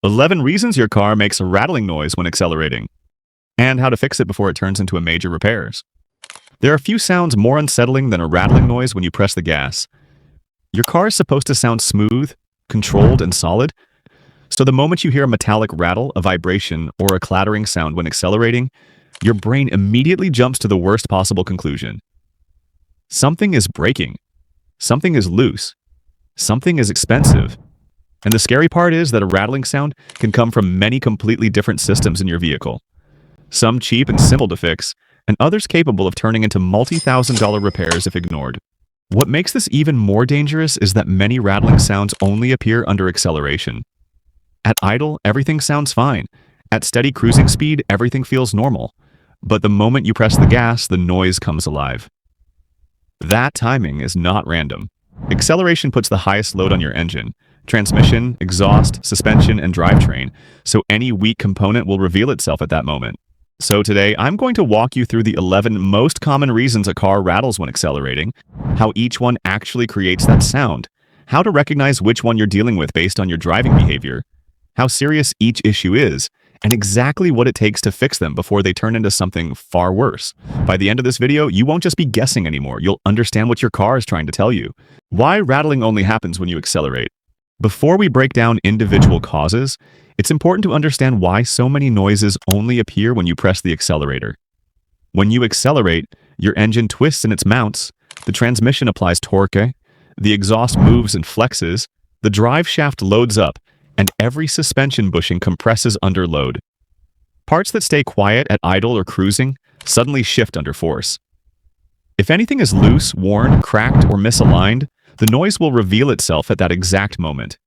11 reasons your car makes a rattling noise when accelerating, and how to fix it before it turns into a major repairs. There are few sounds more unsettling than a rattling noise when you press the gas. Your car is supposed to sound smooth, controlled, and solid, so the moment you hear a metallic rattle, a vibration, or a clattering sound when accelerating, your brain immediately jumps to the worst possible conclusion. Something is breaking. Something is loose. Something is expensive. And the scary part is that a rattling sound can come from many completely different systems in your vehicle. Some cheap and simple to fix, and others capable of turning into multi-thousand-dollar repairs if ignored. What makes this even more dangerous is that many rattling sounds only appear under acceleration. At idle, everything sounds fine. At steady cruising speed, everything feels normal. But the moment you press the gas, the noise comes alive. That timing is not random. Acceleration puts the highest load on your engine, transmission, exhaust, suspension, and drivetrain, so any weak component will reveal itself at that moment. So today, I'm going to walk you through the 11 most common reasons a car rattles when accelerating, how each one actually creates that sound, how to recognize which one you're dealing with based on your driving behavior, how serious each issue is, and exactly what it takes to fix them before they turn into something far worse. By the end of this video, you won't just be guessing anymore, you'll understand what your car is trying to tell you. Why rattling only happens when you accelerate. Before we break down individual causes, it's important to understand why so many noises only appear when you press the accelerator. When you accelerate, your engine twists in its mounts, the transmission applies torque, the exhaust moves and flexes, the drive shaft loads up, and every suspension bushing compresses under load. Parts that stay quiet at idle or cruising suddenly shift under force. If anything is loose, worn, cracked, or misaligned, the noise will reveal itself at that exact moment.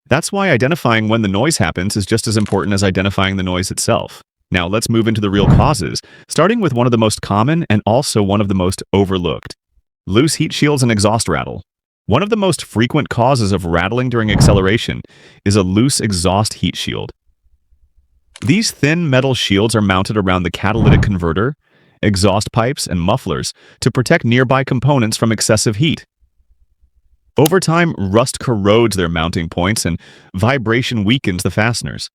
That's why identifying when the noise happens is just as important as identifying the noise itself. Now let's move into the real causes, starting with one of the most common and also one of the most overlooked. Loose heat shields and exhaust rattle. One of the most frequent causes of rattling during acceleration is a loose exhaust heat shield. These thin metal shields are mounted around the catalytic converter, exhaust pipes, and mufflers to protect nearby components from excessive heat. Over time, rust corrodes their mounting points and vibration weakens the fasteners.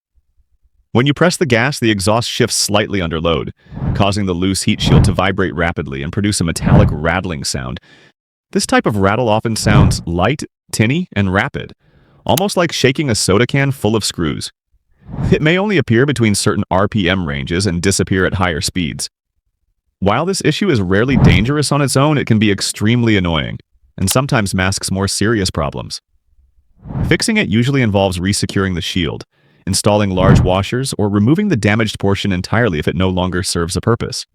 When you press the gas, the exhaust shifts slightly under load, causing the loose heat shield to vibrate rapidly and produce a metallic rattling sound. This type of rattle often sounds light, tinny, and rapid, almost like shaking a soda can full of screws. It may only appear between certain RPM ranges and disappear at higher speeds. While this issue is rarely dangerous on its own, it can be extremely annoying, and sometimes masks more serious problems. Fixing it usually involves resecuring the shield, installing large washers, or removing the damaged portion entirely if it no longer serves a purpose.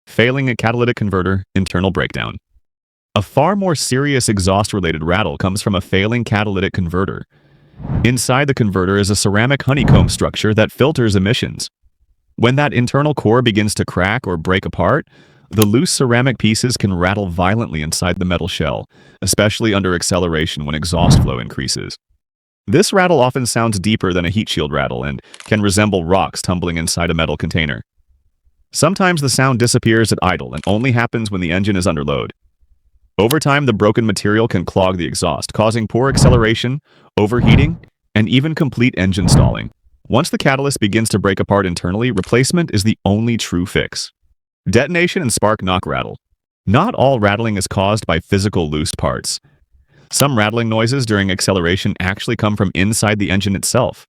Failing a catalytic converter, internal breakdown. A far more serious exhaust-related rattle comes from a failing catalytic converter. Inside the converter is a ceramic honeycomb structure that filters emissions. When that internal core begins to crack or break apart, the loose ceramic pieces can rattle violently inside the metal shell, especially under acceleration when exhaust flow increases. This rattle often sounds deeper than a heat shield rattle and can resemble rocks tumbling inside a metal container. Sometimes the sound disappears at idle and only happens when the engine is under load. Over time, the broken material can clog the exhaust, causing poor acceleration, overheating, and even complete engine stalling. Once the catalyst begins to break apart internally, replacement is the only true fix. Detonation and spark knock rattle. Not all rattling is caused by physical loose parts. Some rattling noises during acceleration actually come from inside the engine itself.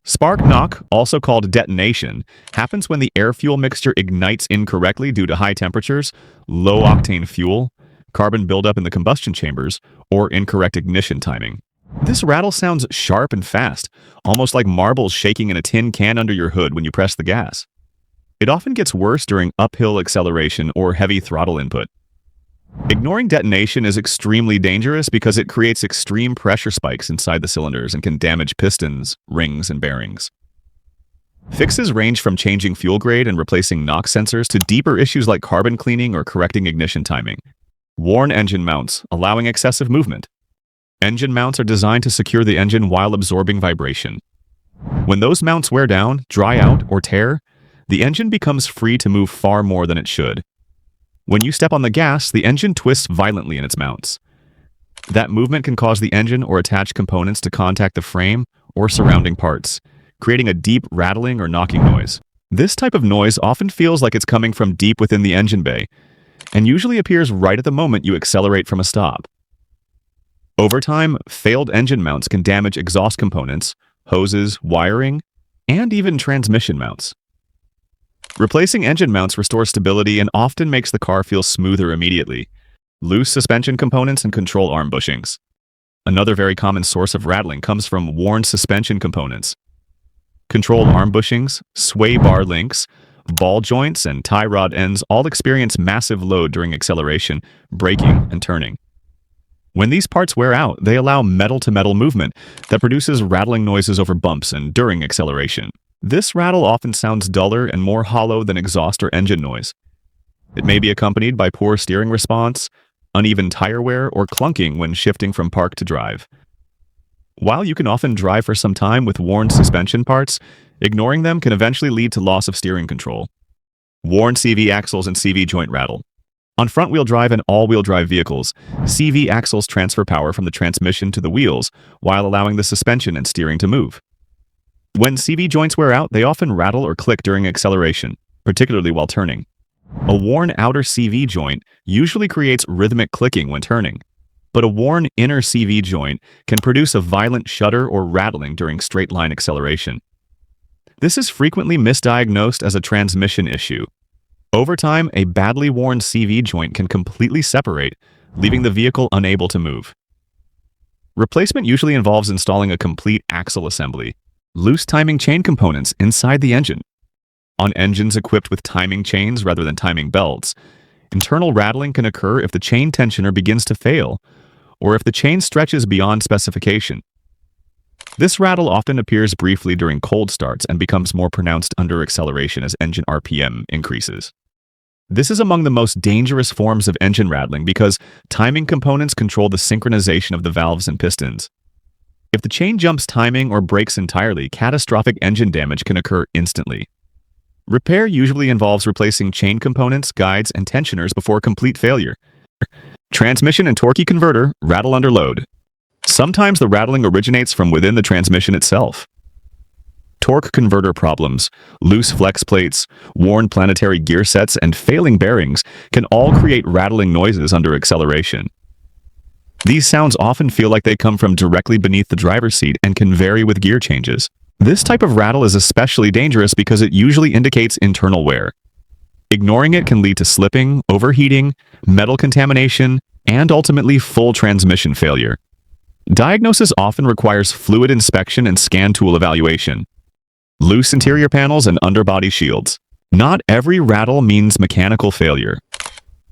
Spark knock, also called detonation, happens when the air-fuel mixture ignites incorrectly due to high temperatures, low-octane fuel, carbon buildup in the combustion chambers, or incorrect ignition timing. This rattle sounds sharp and fast, almost like marbles shaking in a tin can under your hood when you press the gas. It often gets worse during uphill acceleration or heavy throttle input. Ignoring detonation is extremely dangerous because it creates extreme pressure spikes inside the cylinders and can damage pistons, rings, and bearings. Fixes range from changing fuel grade and replacing knock sensors to deeper issues like carbon cleaning or correcting ignition timing. Worn engine mounts, allowing excessive movement. Engine mounts are designed to secure the engine while absorbing vibration. When those mounts wear down, dry out, or tear, the engine becomes free to move far more than it should. When you step on the gas, the engine twists violently in its mounts. That movement can cause the engine or attached components to contact the frame or surrounding parts, creating a deep rattling or knocking noise. This type of noise often feels like it's coming from deep within the engine bay, and usually appears right at the moment you accelerate from a stop. Over time, failed engine mounts can damage exhaust components, hoses, wiring, and even transmission mounts. Replacing engine mounts restores stability and often makes the car feel smoother immediately. Loose suspension components and control arm bushings. Another very common source of rattling comes from worn suspension components. Control arm bushings, sway bar links, ball joints, and tie rod ends all experience massive load during acceleration, braking, and turning. When these parts wear out, they allow metal-to-metal movement that produces rattling noises over bumps and during acceleration. This rattle often sounds duller and more hollow than exhaust or engine noise. It may be accompanied by poor steering response, uneven tire wear, or clunking when shifting from park to drive. While you can often drive for some time with worn suspension parts, ignoring them can eventually lead to loss of steering control. Worn CV axles and CV joint rattle. On front-wheel drive and all-wheel drive vehicles, CV axles transfer power from the transmission to the wheels while allowing the suspension and steering to move. When CV joints wear out, they often rattle or click during acceleration, particularly while turning. A worn outer CV joint usually creates rhythmic clicking when turning, but a worn inner CV joint can produce a violent shudder or rattling during straight-line acceleration. This is frequently misdiagnosed as a transmission issue. Over time, a badly worn CV joint can completely separate, leaving the vehicle unable to move. Replacement usually involves installing a complete axle assembly, loose timing chain components inside the engine. On engines equipped with timing chains rather than timing belts, internal rattling can occur if the chain tensioner begins to fail, or if the chain stretches beyond specification. This rattle often appears briefly during cold starts and becomes more pronounced under acceleration as engine RPM increases. This is among the most dangerous forms of engine rattling because timing components control the synchronization of the valves and pistons. If the chain jumps timing or breaks entirely, catastrophic engine damage can occur instantly. Repair usually involves replacing chain components, guides, and tensioners before complete failure. Transmission and torque converter rattle under load. Sometimes the rattling originates from within the transmission itself. Torque converter problems, loose flex plates, worn planetary gear sets, and failing bearings can all create rattling noises under acceleration. These sounds often feel like they come from directly beneath the driver's seat and can vary with gear changes. This type of rattle is especially dangerous because it usually indicates internal wear. Ignoring it can lead to slipping, overheating, metal contamination, and ultimately full transmission failure. Diagnosis often requires fluid inspection and scan tool evaluation. Loose interior panels and underbody shields. Not every rattle means mechanical failure.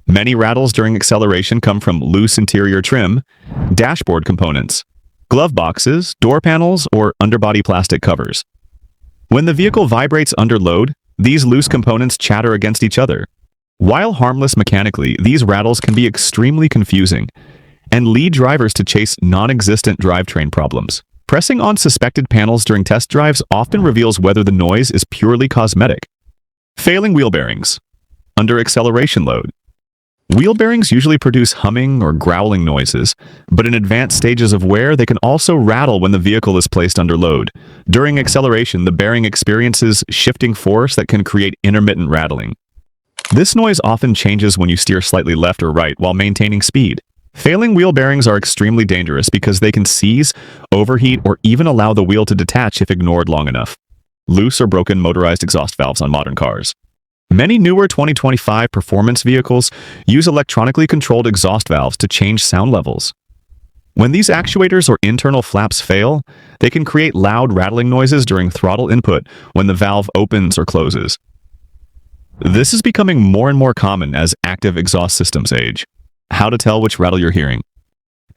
Many rattles during acceleration come from loose interior trim, dashboard components, glove boxes, door panels, or underbody plastic covers. When the vehicle vibrates under load, these loose components chatter against each other. While harmless mechanically, these rattles can be extremely confusing and lead drivers to chase non-existent drivetrain problems. Pressing on suspected panels during test drives often reveals whether the noise is purely cosmetic. Failing wheel bearings. Under acceleration load. Wheel bearings usually produce humming or growling noises, but in advanced stages of wear, they can also rattle when the vehicle is placed under load. During acceleration, the bearing experiences shifting force that can create intermittent rattling. This noise often changes when you steer slightly left or right while maintaining speed. Failing wheel bearings are extremely dangerous because they can seize, overheat, or even allow the wheel to detach if ignored long enough. Loose or broken motorized exhaust valves on modern cars. Many newer 2025 performance vehicles use electronically controlled exhaust valves to change sound levels. When these actuators or internal flaps fail, they can create loud rattling noises during throttle input when the valve opens or closes. This is becoming more and more common as active exhaust systems age. How to tell which rattle you're hearing.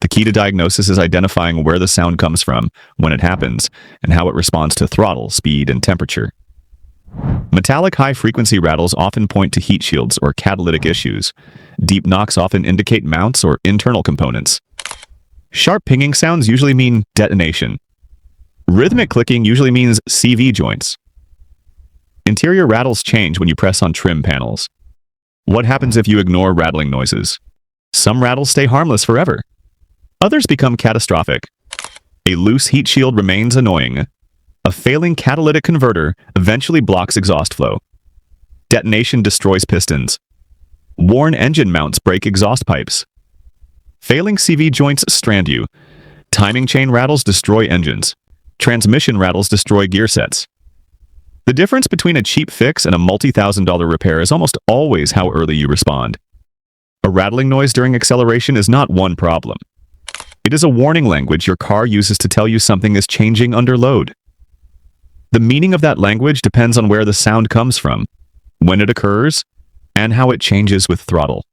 The key to diagnosis is identifying where the sound comes from, when it happens, and how it responds to throttle, speed, and temperature. Metallic high-frequency rattles often point to heat shields or catalytic issues. Deep knocks often indicate mounts or internal components. Sharp pinging sounds usually mean detonation. Rhythmic clicking usually means CV joints. Interior rattles change when you press on trim panels. What happens if you ignore rattling noises? Some rattles stay harmless forever. Others become catastrophic. A loose heat shield remains annoying. A failing catalytic converter eventually blocks exhaust flow. Detonation destroys pistons. Worn engine mounts break exhaust pipes. Failing CV joints strand you. Timing chain rattles destroy engines. Transmission rattles destroy gear sets. The difference between a cheap fix and a multi-thousand-dollar repair is almost always how early you respond. A rattling noise during acceleration is not one problem. It is a warning language your car uses to tell you something is changing under load. The meaning of that language depends on where the sound comes from, when it occurs, and how it changes with throttle.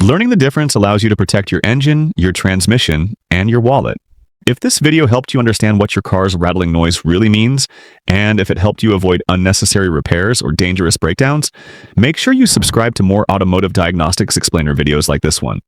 Learning the difference allows you to protect your engine, your transmission, and your wallet. If this video helped you understand what your car's rattling noise really means, and if it helped you avoid unnecessary repairs or dangerous breakdowns, make sure you subscribe to more automotive diagnostics explainer videos like this one.